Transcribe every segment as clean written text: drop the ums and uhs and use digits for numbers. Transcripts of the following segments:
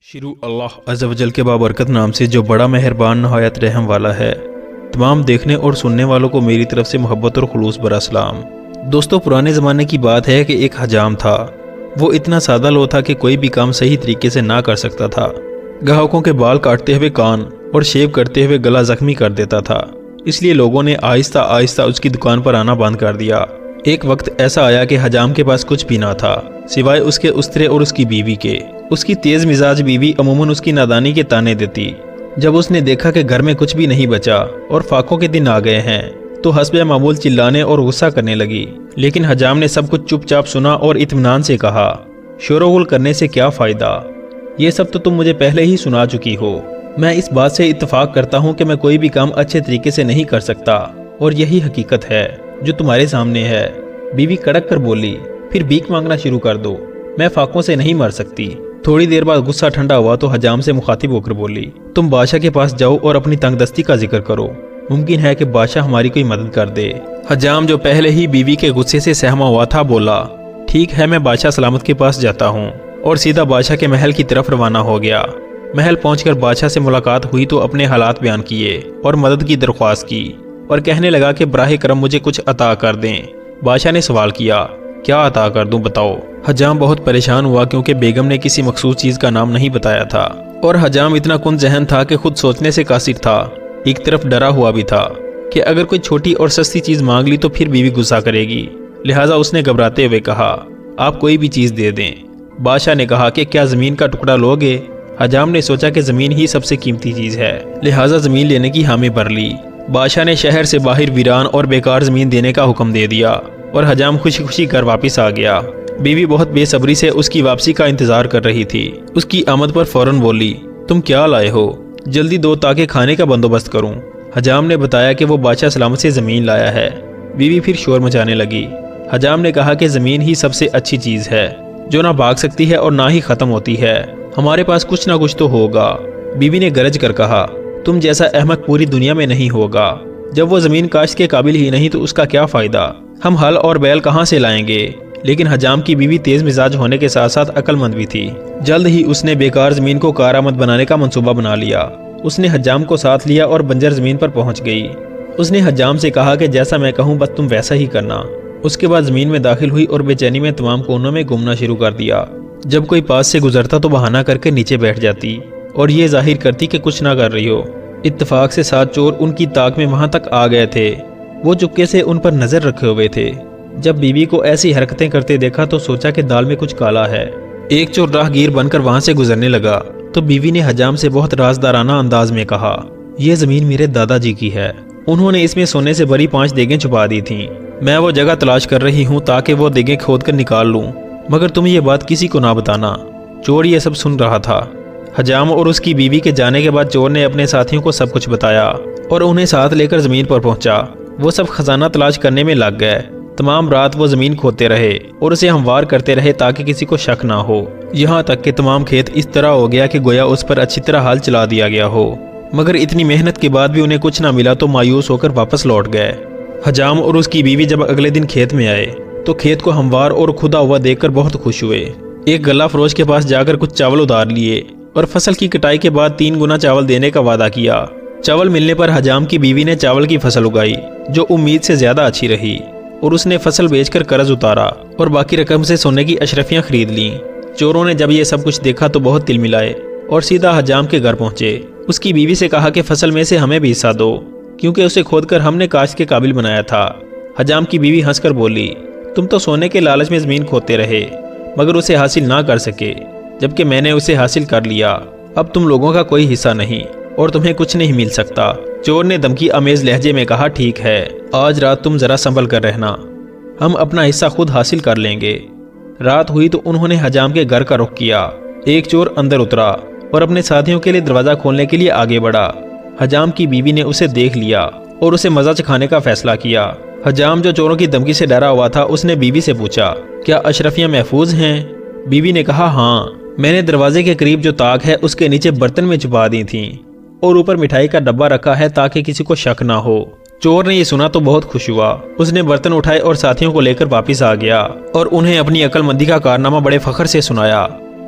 शुरू अल्लाह अज़्ज़ व जल के बाबरकत नाम से जो बड़ा मेहरबान नहायत रहम वाला है। तमाम देखने और सुनने वालों को मेरी तरफ से मोहब्बत और खुलूस भरा सलाम। दोस्तों, पुराने ज़माने की बात है कि एक हजाम था। वो इतना सादा लो था कि कोई भी काम सही तरीके से ना कर सकता था। ग्राहकों के बाल काटते हुए कान और शेव करते हुए गला जख्मी कर देता था। इसलिए लोगों ने आहिस्ता आहिस्ता उसकी दुकान पर आना बंद कर दिया। एक वक्त ऐसा आया कि हजाम के पास कुछ भी ना था सिवाय उसके उस्तरे और उसकी बीवी के। उसकी तेज मिजाज बीवी अमूमन उसकी नादानी के ताने देती। जब उसने देखा कि घर में कुछ भी नहीं बचा और फाकों के दिन आ गए हैं तो हस्बे मामूल चिल्लाने और गुस्सा करने लगी। लेकिन हजाम ने सब कुछ चुपचाप सुना और इत्मीनान से कहा, शोरगुल करने से क्या फ़ायदा, ये सब तो तुम मुझे पहले ही सुना चुकी हो। मैं इस बात से इत्तेफाक करता हूँ कि मैं कोई भी काम अच्छे तरीके से नहीं कर सकता और यही हकीकत है जो तुम्हारे सामने है। बीवी कड़क कर बोली, फिर भीख मांगना शुरू कर दो, मैं फाकों से नहीं मर सकती। थोड़ी देर बाद गुस्सा ठंडा हुआ तो हजाम से मुखातिब होकर बोली, तुम बादशाह के पास जाओ और अपनी तंगदस्ती का जिक्र करो, मुमकिन है कि बादशाह हमारी कोई मदद कर दे। हजाम जो पहले ही बीवी के गुस्से से सहमा हुआ था बोला, ठीक है, मैं बादशाह सलामत के पास जाता हूँ, और सीधा बादशाह के महल की तरफ रवाना हो गया। महल पहुंचकर बादशाह से मुलाकात हुई तो अपने हालात बयान किए और मदद की दरख्वास्त की और कहने लगा कि बराहे करम मुझे कुछ अता कर दें। बादशाह ने सवाल किया, क्या अता कर दूं, बताओ। हजाम बहुत परेशान हुआ क्योंकि बेगम ने किसी मखसूस चीज का नाम नहीं बताया था और हजाम इतना कुंद जहन था कि खुद सोचने से कासिर था। एक तरफ डरा हुआ भी था कि अगर कोई छोटी और सस्ती चीज मांग ली तो फिर बीवी गुस्सा करेगी। लिहाजा उसने घबराते हुए कहा, आप कोई भी चीज दे दें। बादशाह ने कहा कि क्या जमीन का टुकड़ा लोगे। हजाम ने सोचा कि जमीन ही सबसे कीमती चीज है, लिहाजा जमीन लेने की हामी भर ली। बादशाह ने शहर से बाहर वीरान और बेकार जमीन देने का हुक्म दे दिया और हजाम खुशी खुशी घर वापस आ गया। बीवी बहुत बेसब्री से उसकी वापसी का इंतजार कर रही थी। उसकी आमद पर फौरन बोली, तुम क्या लाए हो, जल्दी दो ताकि खाने का बंदोबस्त करूं। हजाम ने बताया कि वो बादशाह सलामत से जमीन लाया है। बीवी फिर शोर मचाने लगी। हजाम ने कहा कि जमीन ही सबसे अच्छी चीज है जो ना भाग सकती है और ना ही खत्म होती है, हमारे पास कुछ ना कुछ तो होगा। बीवी ने गरज कर कहा, तुम जैसा अहमक पूरी दुनिया में नहीं होगा। जब वो जमीन काश्त के काबिल ही नहीं तो उसका क्या फायदा, हम हल और बैल कहाँ से लाएंगे। लेकिन हजाम की बीवी तेज मिजाज होने के साथ साथ अक्लमंद भी थी। जल्द ही उसने बेकार जमीन को कारआमद बनाने का मंसूबा बना लिया। उसने हजाम को साथ लिया और बंजर जमीन पर पहुंच गई। उसने हजाम से कहा कि जैसा मैं कहूं बस तुम वैसा ही करना। उसके बाद जमीन में दाखिल हुई और बेचैनी में तमाम कोनों में घूमना शुरू कर दिया। जब कोई पास से गुजरता तो बहाना करके नीचे बैठ जाती और ये जाहिर करती कि कुछ ना कर रही हो। इत्तेफाक से 7 चोर उनकी ताक में वहां तक आ गए थे। वो चुपके से उन पर नजर रखे हुए थे। जब बीवी को ऐसी हरकतें करते देखा तो सोचा कि दाल में कुछ काला है। एक चोर राहगीर बनकर वहां से गुजरने लगा तो बीवी ने हजाम से बहुत राजदाराना अंदाज में कहा, यह जमीन मेरे दादाजी की है, उन्होंने इसमें सोने से भरी 5 देगें छुपा दी थीं। मैं वो जगह तलाश कर रही हूँ ताकि वो देगें खोद कर निकाल लूँ, मगर तुम ये बात किसी को ना बताना। चोर ये सब सुन रहा था। हजाम और उसकी बीवी के जाने के बाद चोर ने अपने साथियों को सब कुछ बताया और उन्हें साथ लेकर जमीन पर पहुंचा। वो सब खजाना तलाश करने में लग गए। तमाम रात वो जमीन खोदते रहे और उसे हमवार करते रहे ताकि किसी को शक ना हो। यहाँ तक कि तमाम खेत इस तरह हो गया कि गोया उस पर अच्छी तरह हाल चला दिया गया हो। मगर इतनी मेहनत के बाद भी उन्हें कुछ ना मिला तो मायूस होकर वापस लौट गए। हजाम और उसकी बीवी जब अगले दिन खेत में आए तो खेत को हमवार और खुदा हुआ देखकर बहुत खुश हुए। एक गल्ला फरोश के पास जाकर कुछ चावल उधार लिए और फसल की कटाई के बाद 3 गुना चावल देने का वादा किया। चावल मिलने पर हजाम की बीवी ने चावल की फसल उगाई जो उम्मीद से ज्यादा अच्छी रही और उसने फसल बेचकर कर्ज उतारा और बाकी रकम से सोने की अशरफियां खरीद लीं। चोरों ने जब ये सब कुछ देखा तो बहुत तिल मिलाए और सीधा हजाम के घर पहुंचे। उसकी बीवी से कहा कि फसल में से हमें भी हिस्सा दो क्योंकि उसे खोदकर हमने काश्त के काबिल बनाया था। हजाम की बीवी हंसकर बोली, तुम तो सोने के लालच में जमीन खोदते रहे मगर उसे हासिल ना कर सके, जबकि मैंने उसे हासिल कर लिया। अब तुम लोगों का कोई हिस्सा नहीं और तुम्हें कुछ नहीं मिल सकता। चोर ने धमकी अमेज लहजे में कहा, ठीक है, आज रात तुम जरा संभल कर रहना, हम अपना हिस्सा खुद हासिल कर लेंगे। रात हुई तो उन्होंने हजाम के घर का रुख किया। एक चोर अंदर उतरा और अपने साथियों के लिए दरवाजा खोलने के लिए आगे बढ़ा। हजाम की बीवी ने उसे देख लिया और उसे मजा चखाने का फैसला किया। हजाम जो चोरों की धमकी से डरा हुआ था उसने बीवी से पूछा, क्या अशरफियां महफूज हैं। बीवी ने कहा, हाँ, मैंने दरवाजे के करीब जो ताक है उसके नीचे बर्तन में छुपा दी थी और ऊपर मिठाई का डब्बा रखा है ताकि किसी को शक ना हो। चोर ने ये सुना तो बहुत खुश हुआ। उसने बर्तन उठाए और साथियों को लेकर वापस आ गया और उन्हें अपनी अक्लमंदी का कारनामा बड़े फख्र से सुनाया।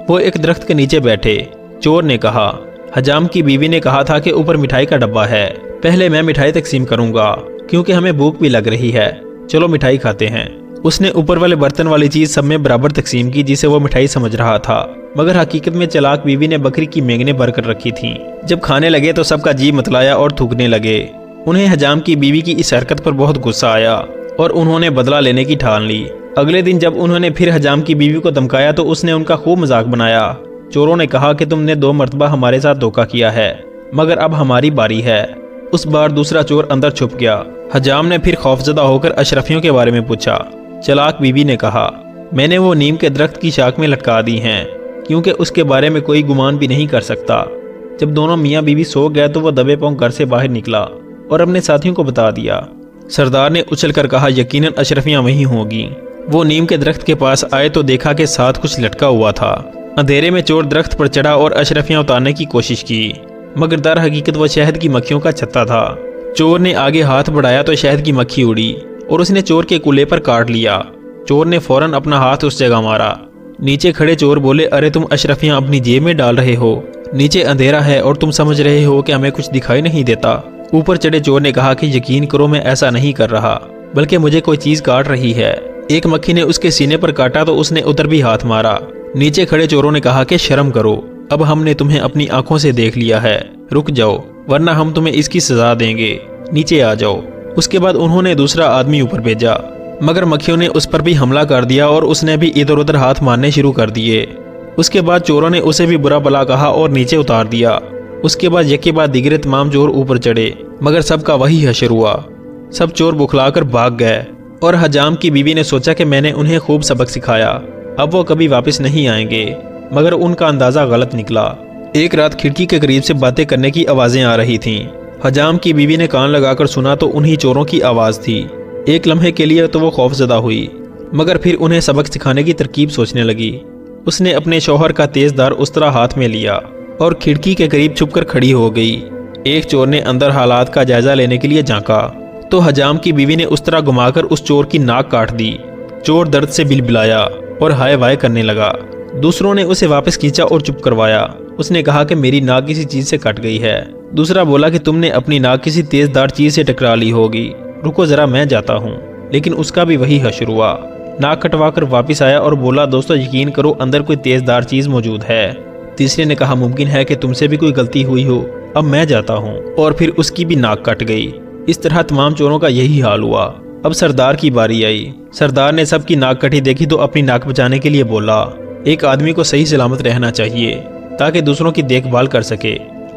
वो एक दरख्त के नीचे बैठे चोर ने कहा। हजाम की बीवी ने कहा था कि ऊपर मिठाई का डब्बा है, पहले मैं मिठाई तकसीम करूंगा क्योंकि हमें भूख भी लग रही है, चलो मिठाई खाते हैं। उसने ऊपर वाले बर्तन वाली चीज सब में बराबर तकसीम की जिसे वो मिठाई समझ रहा था, मगर हकीकत में चालाक बीवी ने बकरी की मेंगने भरकर रखी थी। जब खाने लगे तो सबका जी मतलाया और थूकने लगे। उन्हें हजाम की बीवी की इस हरकत पर बहुत गुस्सा आया और उन्होंने बदला लेने की ठान ली। अगले दिन जब उन्होंने फिर हजाम की बीवी को धमकाया तो उसने उनका खूब मजाक बनाया। चोरों ने कहा कि तुमने 2 मरतबा हमारे साथ धोखा किया है, मगर अब हमारी बारी है। उस बार दूसरा चोर अंदर छुप गया। हजाम ने फिर खौफजदा होकर अशरफियों के बारे में पूछा। चालाक बीवी ने कहा, मैंने वो नीम के दरख्त की शाख में लटका दी हैं क्योंकि उसके बारे में कोई गुमान भी नहीं कर सकता। जब दोनों मियाँ बीवी सो गए तो वह दबे पांव घर से बाहर निकला और अपने साथियों को बता दिया। सरदार ने उछल कर कहा, यकीनन अशरफियाँ वहीं होंगी। वो नीम के दरख्त के पास आए तो देखा कि साथ कुछ लटका हुआ था। अंधेरे में चोर दरख्त पर चढ़ा और अशरफियाँ उतारने की कोशिश की, मगर दर हकीकत वह शहद की मक्खियों का छत्ता था। चोर ने आगे हाथ बढ़ाया तो शहद की मक्खी उड़ी और उसने चोर के कुल्ले पर काट लिया। चोर ने फौरन अपना हाथ उस जगह मारा। नीचे खड़े चोर बोले, अरे तुम अशरफियाँ अपनी जेब में डाल रहे हो, नीचे अंधेरा है और तुम समझ रहे हो कि हमें कुछ दिखाई नहीं देता। ऊपर चढ़े चोर ने कहा कि यकीन करो मैं ऐसा नहीं कर रहा, बल्कि मुझे कोई चीज काट रही है। एक मक्खी ने उसके सीने पर काटा तो उसने उधर भी हाथ मारा। नीचे खड़े चोरों ने कहा कि शर्म करो, अब हमने तुम्हें अपनी आंखों से देख लिया है, रुक जाओ वरना हम तुम्हें इसकी सजा देंगे, नीचे आ जाओ। उसके बाद उन्होंने दूसरा आदमी ऊपर भेजा, मगर मक्खियों ने उस पर भी हमला कर दिया और उसने भी इधर उधर हाथ मारने शुरू कर दिए। उसके बाद चोरों ने उसे भी बुरा भला कहा और नीचे उतार दिया। उसके बाद यके बाद दिगरे तमाम चोर ऊपर चढ़े, मगर सबका वही हशर हुआ। सब चोर बुखलाकर भाग गए और हजाम की बीवी ने सोचा कि मैंने उन्हें खूब सबक सिखाया, अब वो कभी वापस नहीं आएंगे, मगर उनका अंदाजा गलत निकला। एक रात खिड़की के करीब से बातें करने की आवाजें आ रही थीं। हजाम की बीवी ने कान लगाकर सुना तो उन्हीं चोरों की आवाज थी। एक लम्हे के लिए तो वो खौफजदा हुई, मगर फिर उन्हें सबक सिखाने की तरकीब सोचने लगी। उसने अपने शौहर का तेजदार उस्तरा हाथ में लिया और खिड़की के करीब छुपकर खड़ी हो गई। एक चोर ने अंदर हालात का जायजा लेने के लिए झांका तो हजाम की बीवी ने उस्तरा घुमाकर उस चोर की नाक काट दी। चोर दर्द से बिलबिलाया और हाय वाय करने लगा। दूसरों ने उसे वापस खींचा और चुप करवाया। उसने कहा कि मेरी नाक किसी चीज से कट गई है। दूसरा बोला कि तुमने अपनी नाक किसी तेजदार चीज से टकरा ली होगी, रुको जरा मैं जाता हूँ। लेकिन उसका भी वही हशर हुआ। नाक कटवा कर वापिस आया और बोला, दोस्तों यकीन करो अंदर कोई तेजदार चीज मौजूद है। तीसरे ने कहा, मुमकिन है कि तुमसे भी कोई गलती हुई हो, अब मैं जाता हूँ। और फिर उसकी भी नाक कट गई। इस तरह तमाम चोरों का यही हाल हुआ। अब सरदार की बारी आई। सरदार ने सबकी नाक कटी देखी तो अपनी नाक बचाने के लिए बोला, एक आदमी को सही सलामत रहना चाहिए ताकि दूसरों की देखभाल कर सके,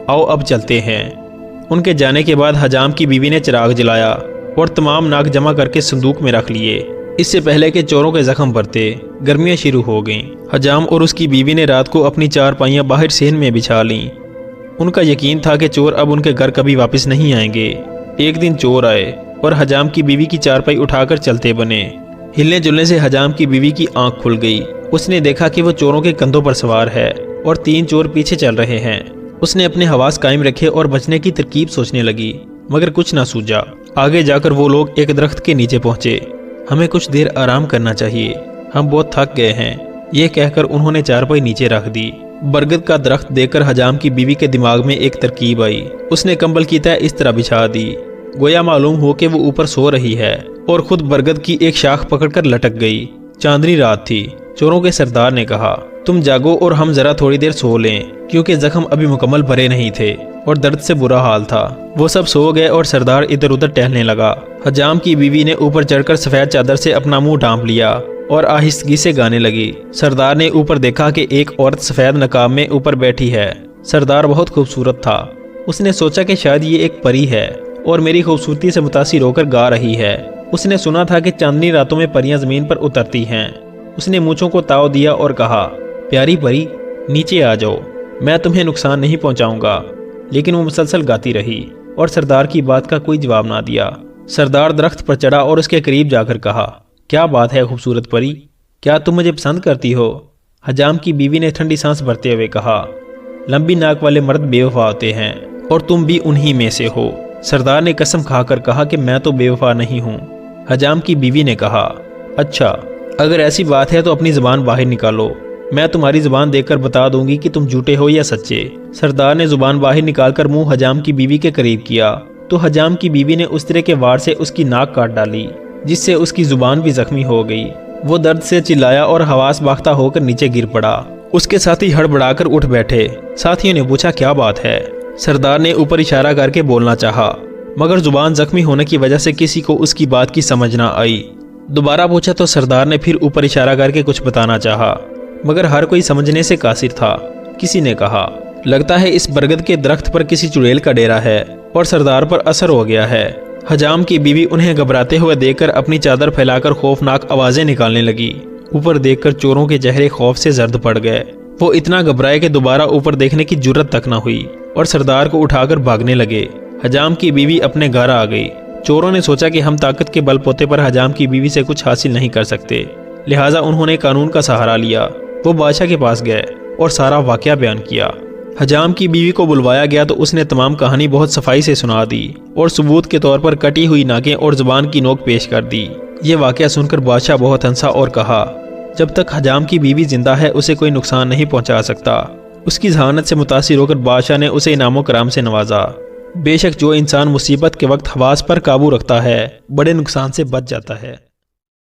आओ अब चलते हैं। उनके जाने के बाद हजाम की बीवी ने चिराग जलाया और तमाम नाक जमा करके संदूक में रख लिए। इससे पहले कि चोरों के जख्म भरते, गर्मियां शुरू हो गईं। हजाम और उसकी बीवी ने रात को अपनी चारपाइयां बाहर सेन में बिछा लीं। उनका यकीन था कि चोर अब उनके घर कभी वापस नहीं आएंगे। एक दिन चोर आए और हजाम की बीवी की चारपाई उठाकर चलते बने। हिलने जुलने से हजाम की बीवी की आंख खुल गई। उसने देखा कि वो चोरों के कंधों पर सवार है और 3 चोर पीछे चल रहे हैं। उसने अपने हवास कायम रखे और बचने की तरकीब सोचने लगी, मगर कुछ ना सूझा। आगे जाकर वो लोग एक दरख्त के नीचे पहुंचे। हमें कुछ देर आराम करना चाहिए, हम बहुत थक गए हैं, ये कहकर उन्होंने चारपाई नीचे रख दी। बरगद का दरख्त देखकर हजाम की बीवी के दिमाग में एक तरकीब आई। उसने कंबल की तह इस तरह बिछा दी, गोया मालूम हो कि वो ऊपर सो रही है और खुद बरगद की एक शाख पकड़कर लटक गई। चांदनी रात थी। चोरों के सरदार ने कहा, तुम जागो और हम जरा थोड़ी देर सो लें, क्योंकि जख्म अभी मुकम्मल भरे नहीं थे और दर्द से बुरा हाल था। वो सब सो गए और सरदार इधर उधर टहलने लगा। हजाम की बीवी ने ऊपर चढ़कर सफेद चादर से अपना मुंह ढांप लिया और आहिस्तगी से गाने लगी। सरदार ने ऊपर देखा कि एक औरत सफेद नकाब में ऊपर बैठी है। सरदार बहुत खूबसूरत था। उसने सोचा कि शायद ये एक परी है और मेरी खूबसूरती से मुतासिर होकर गा रही है। उसने सुना था कि चांदनी रातों में परियां जमीन पर उतरती हैं। उसने मूंछों को ताव दिया और कहा, प्यारी परी नीचे आ जाओ, मैं तुम्हें नुकसान नहीं पहुंचाऊंगा। लेकिन वो मुसलसल गाती रही और सरदार की बात का कोई जवाब ना दिया। सरदार दरख्त पर चढ़ा और उसके करीब जाकर कहा, क्या बात है खूबसूरत परी, क्या तुम मुझे पसंद करती हो? हजाम की बीवी ने ठंडी सांस भरते हुए कहा, लंबी नाक वाले मर्द बेवफा होते हैं और तुम भी उन्हीं में से हो। सरदार ने कसम खाकर कहा कि मैं तो बेवफा नहीं हूँ। हजाम की बीवी ने कहा, अच्छा अगर ऐसी बात है तो अपनी ज़बान बाहर निकालो। میں تمہاری زبان دیکھ کر بتا دوں گی کہ تم جھوٹے ہو یا سچے۔ سردار نے زبان باہر نکال کر منہ حجام کی بیوی کے قریب کیا تو حجام کی بیوی نے اس طرح کے وار سے اس کی ناک کاٹ ڈالی، جس سے اس کی زبان بھی زخمی ہو گئی۔ وہ درد سے چلایا اور حواس باختہ ہو کر نیچے گر پڑا۔ اس کے ساتھی ہڑبڑا کر اٹھ بیٹھے۔ ساتھیوں نے پوچھا کیا بات ہے؟ سردار نے اوپر اشارہ کر کے بولنا چاہا، مگر زبان زخمی ہونے کی وجہ سے کسی کو اس کی بات کی سمجھ نہ آئی۔ دوبارہ پوچھا تو سردار نے پھر اوپر اشارہ کر کے کچھ بتانا چاہا، مگر ہر کوئی سمجھنے سے قاصر تھا۔ کسی نے کہا، لگتا ہے اس برگد کے درخت پر کسی چڑیل کا ڈیرا ہے اور سردار پر اثر ہو گیا ہے۔ حجام کی بیوی انہیں گھبراتے ہوئے دیکھ کر اپنی چادر پھیلا کر خوفناک آوازیں نکالنے لگی۔ اوپر دیکھ کر چوروں کے چہرے خوف سے زرد پڑ گئے۔ وہ اتنا گھبرائے کہ دوبارہ اوپر دیکھنے کی جرت تک نہ ہوئی اور سردار کو اٹھا کر بھاگنے لگے۔ حجام کی بیوی اپنے گھر آ گئی۔ چوروں نے سوچا کہ ہم طاقت کے بل پوتے پر حجام کی بیوی سے کچھ حاصل نہیں کر سکتے، لہٰذا انہوں نے قانون کا سہارا لیا۔ وہ بادشاہ کے پاس گئے اور سارا واقعہ بیان کیا۔ حجام کی بیوی کو بلوایا گیا تو اس نے تمام کہانی بہت صفائی سے سنا دی اور ثبوت کے طور پر کٹی ہوئی ناکیں اور زبان کی نوک پیش کر دی۔ یہ واقعہ سن کر بادشاہ بہت ہنسا اور کہا، جب تک حجام کی بیوی زندہ ہے اسے کوئی نقصان نہیں پہنچا سکتا۔ اس کی ذہانت سے متاثر ہو کر بادشاہ نے اسے انعام و کرام سے نوازا۔ بے شک جو انسان مصیبت کے وقت حواس پر قابو رکھتا ہے بڑے نقصان سے بچ جاتا ہے۔